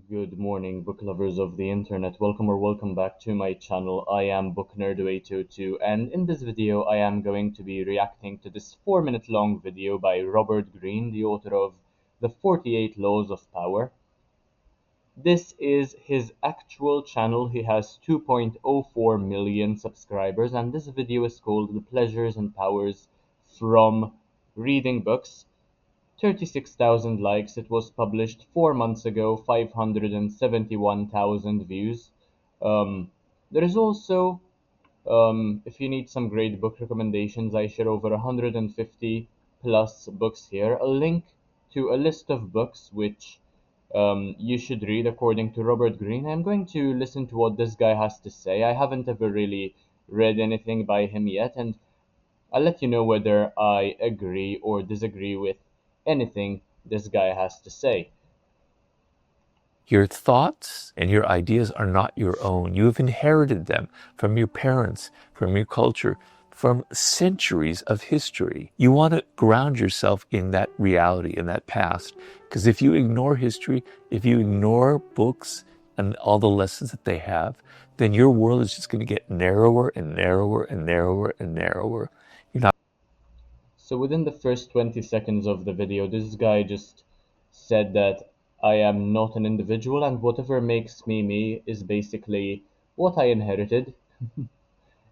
Good morning, book lovers of the internet. Welcome back to my channel. I am Book Nerd 802, and in this video, I am going to be reacting to this 4-minute long video by Robert Greene, the author of The 48 Laws of Power. This is his actual channel. He has 2.04 million subscribers, and this video is called The Pleasures and Powers from Reading Books. 36,000 likes. It was published 4 months ago, 571,000 views. There is also, if you need some great book recommendations, I share over 150 plus books here. A link to a list of books which you should read according to Robert Greene. I'm going to listen to what this guy has to say. I haven't ever really read anything by him yet, and I'll let you know whether I agree or disagree with anything this guy has to say. Your thoughts and your ideas are not your own. You have inherited them from your parents, from your culture, from centuries of history. You want to ground yourself in that reality, in that past. Because if you ignore history, if you ignore books and all the lessons that they have, then your world is just going to get narrower and narrower and narrower and narrower. You're not So within the first 20 seconds of the video, this guy just said that I am not an individual and whatever makes me me is basically what I inherited.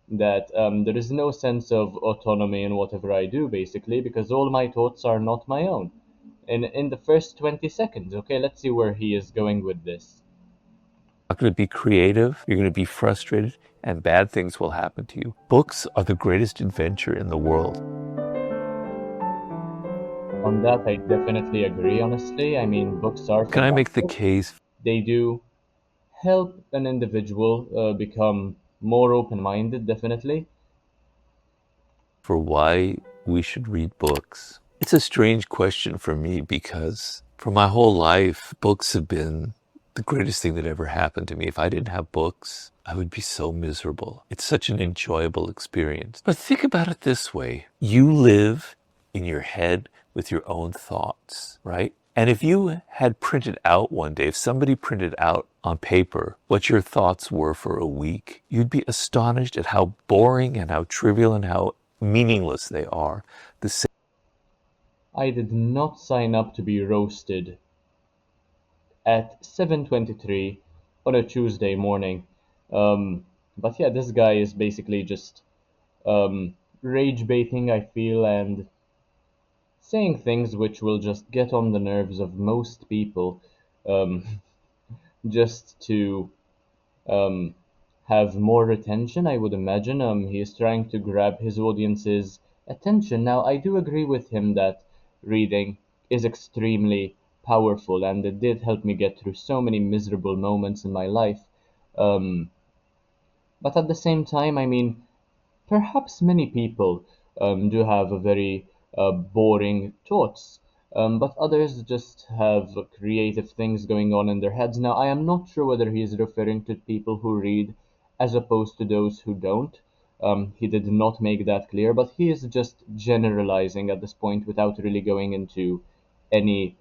That there is no sense of autonomy in whatever I do, basically, because all my thoughts are not my own. In the first 20 seconds, okay, let's see where he is going with this. going to be creative, you're going to be frustrated, and bad things will happen to you. Books are the greatest adventure in the world. On that, I definitely agree, honestly. I mean, books are Can I make the fantastic. case They do help an individual become more open-minded, definitely. for why we should read books? It's a strange question for me because for my whole life, books have been the greatest thing that ever happened to me. If I didn't have books, I would be so miserable. It's such an enjoyable experience. But think about it this way. You live in your head with your own thoughts, right? And if you had printed out one day, if somebody printed out on paper what your thoughts were for a week, you'd be astonished at how boring and how trivial and how meaningless they are. The same I did not sign up to be roasted at 7:23 on a Tuesday morning. But yeah, this guy is basically just rage baiting, I feel, and saying things which will just get on the nerves of most people, um, just to um, have more retention, I would imagine. He is trying to grab his audience's attention. Now, I do agree with him that reading is extremely powerful, and it did help me get through so many miserable moments in my life. Um, but at the same time, I mean, perhaps many people do have a very boring thoughts, but others just have creative things going on in their heads. Now, I am not sure whether he is referring to people who read as opposed to those who don't. He did not make that clear, but he is just generalizing at this point without really going into any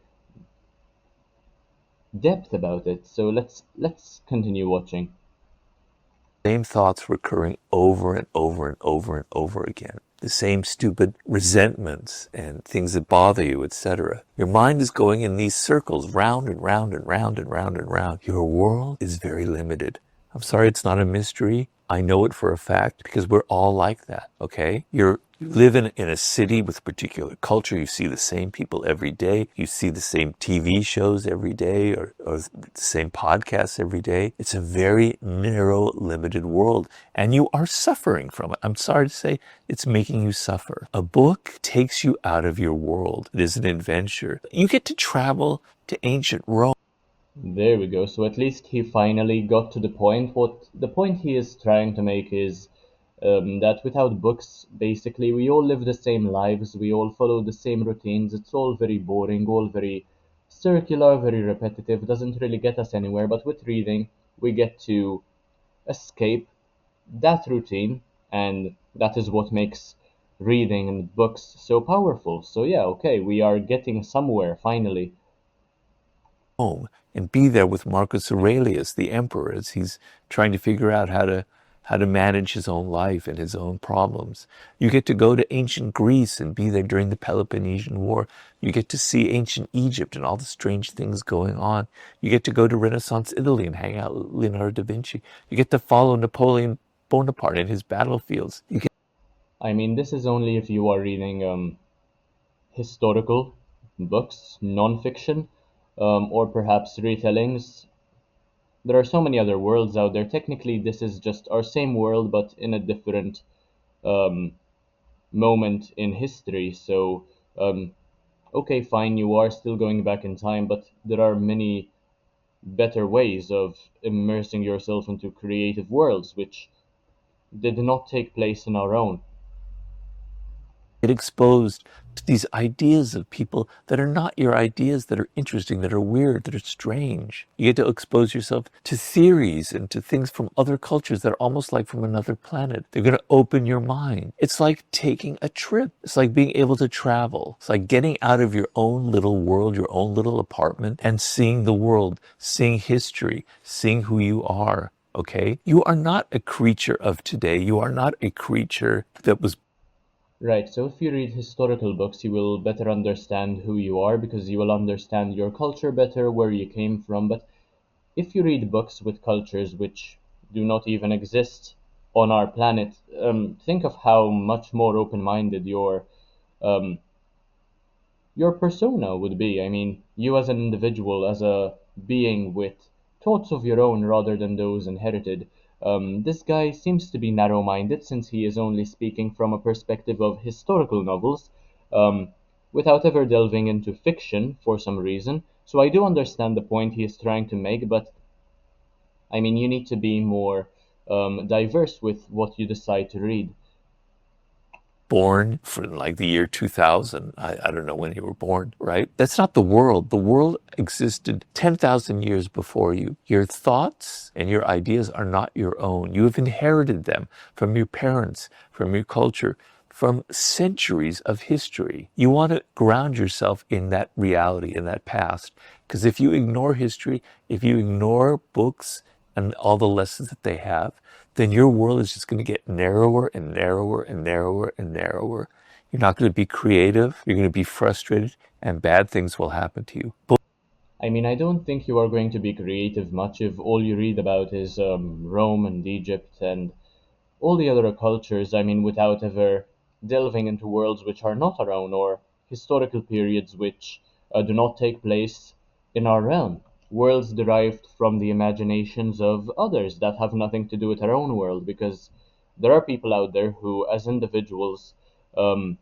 depth about it. So let's continue watching. thoughts recurring over and over and over and over again. The same stupid resentments and things that bother you, etc. Your mind is going in these circles, round and round and round and round and round. Your world is very limited. I'm sorry it's not a mystery. I know it for a fact because we're all like that, okay? You live in a city with a particular culture. You see the same people every day. You see the same TV shows every day or the same podcasts every day. It's a very narrow, limited world, and you are suffering from it. I'm sorry to say, it's making you suffer. A book takes you out of your world. It is an adventure. You get to travel to ancient Rome. There we go. So at least he finally got to the point. What the point he is trying to make is that without books, basically, we all live the same lives, we all follow the same routines. It's all very boring, all very circular, very repetitive, doesn't really get us anywhere. But with reading, we get to escape that routine, and that is what makes reading and books so powerful. So, yeah, okay, we are getting somewhere finally. Rome and be there with Marcus Aurelius, the emperor, as he's trying to figure out how to manage his own life and his own problems. You get to go to ancient Greece and be there during the Peloponnesian War. You get to see ancient Egypt and all the strange things going on. You get to go to Renaissance Italy and hang out with Leonardo da Vinci. You get to follow Napoleon Bonaparte in his battlefields. You get I mean, this is only if you are reading historical books, non-fiction, or perhaps retellings. There are so many other worlds out there. Technically, this is just our same world, but in a different um, moment in history. So, um, okay, fine, you are still going back in time, but there are many better ways of immersing yourself into creative worlds which did not take place in our own. get exposed to these ideas of people that are not your ideas, that are interesting, that are weird, that are strange. You get to expose yourself to theories and to things from other cultures that are almost like from another planet. They're going to open your mind. It's like taking a trip. It's like being able to travel. It's like getting out of your own little world, your own little apartment, and seeing the world, seeing history, seeing who you are. Okay? You are not a creature of today. You are not a creature that was Right, so if you read historical books, you will better understand who you are because you will understand your culture better, where you came from. But if you read books with cultures which do not even exist on our planet, think of how much more open-minded um, your persona would be. I mean, you as an individual, as a being with thoughts of your own rather than those inherited. This guy seems to be narrow minded since he is only speaking from a perspective of historical novels um, without ever delving into fiction for some reason. So I do understand the point he is trying to make, but I mean, you need to be more diverse with what you decide to read. born for like the year 2000. I don't know when you were born, right? That's not the world. The world existed 10,000 years before you. Your thoughts and your ideas are not your own. You have inherited them from your parents, from your culture, from centuries of history. You want to ground yourself in that reality, in that past. Because if you ignore history, if you ignore books and all the lessons that they have, then your world is just going to get narrower and narrower and narrower and narrower. You're not going to be creative. You're going to be frustrated, and bad things will happen to you. I mean, I don't think you are going to be creative much if all you read about is Rome and Egypt and all the other cultures. I mean, without ever delving into worlds which are not our own or historical periods which do not take place in our realm. Worlds derived from the imaginations of others that have nothing to do with our own world, because there are people out there who, as individuals, um,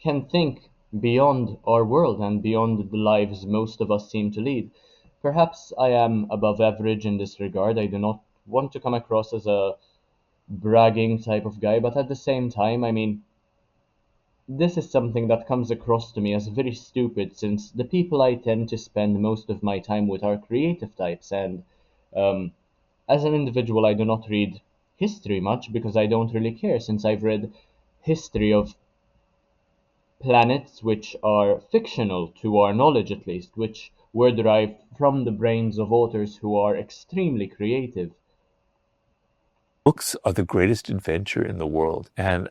can think beyond our world and beyond the lives most of us seem to lead. Perhaps I am above average in this regard. I do not want to come across as a bragging type of guy, but at the same time, I mean, this is something that comes across to me as very stupid since the people I tend to spend most of my time with are creative types, and um, as an individual, I do not read history much because I don't really care since I've read history of planets which are fictional to our knowledge at least, which were derived from the brains of authors who are extremely creative. Books are the greatest adventure in the world, and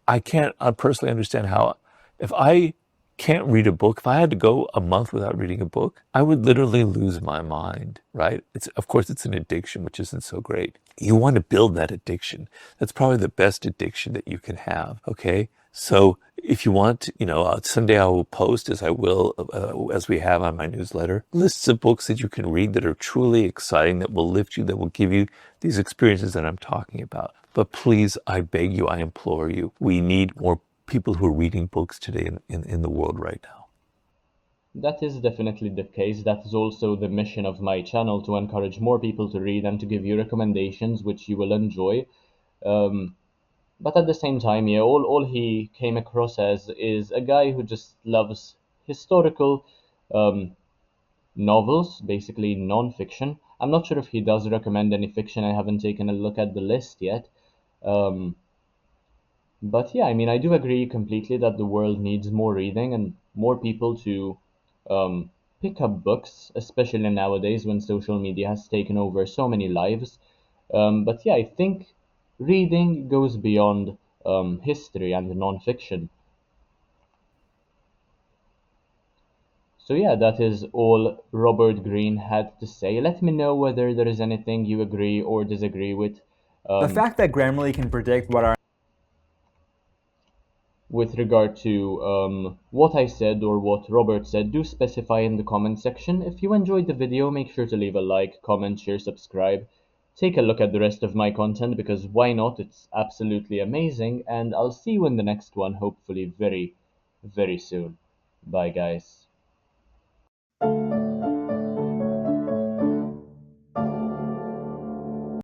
I can't personally understand how, if I can't read a book, if I had to go a month without reading a book, I would literally lose my mind, right? It's, of course, it's an addiction, which isn't so great. You want to build that addiction. That's probably the best addiction that you can have, okay? So if you want, someday I will post, as I will, as we have on my newsletter, lists of books that you can read that are truly exciting, that will lift you, that will give you these experiences that I'm talking about. But please, I beg you, I implore you, we need more people who are reading books today in the world right now. That is definitely the case. That is also the mission of my channel, to encourage more people to read and to give you recommendations which you will enjoy. Um, but at the same time, yeah, all he came across as is a guy who just loves historical um, novels, basically non-fiction. I'm not sure if he does recommend any fiction. I haven't taken a look at the list yet. Um, but yeah, I mean, I do agree completely that the world needs more reading and more people to um, pick up books, especially nowadays when social media has taken over so many lives. But yeah, I think reading goes beyond history and nonfiction. So yeah, that is all Robert Greene had to say. Let me know whether there is anything you agree or disagree The um, fact that Grammarly can predict what our with regard to what I said or what Robert said. Do specify in the comment section. If you enjoyed the video, make sure to leave a like, comment, share, subscribe. Take a look at the rest of my content because why not? It's absolutely amazing, and I'll see you in the next one, hopefully very, very soon. Bye, guys.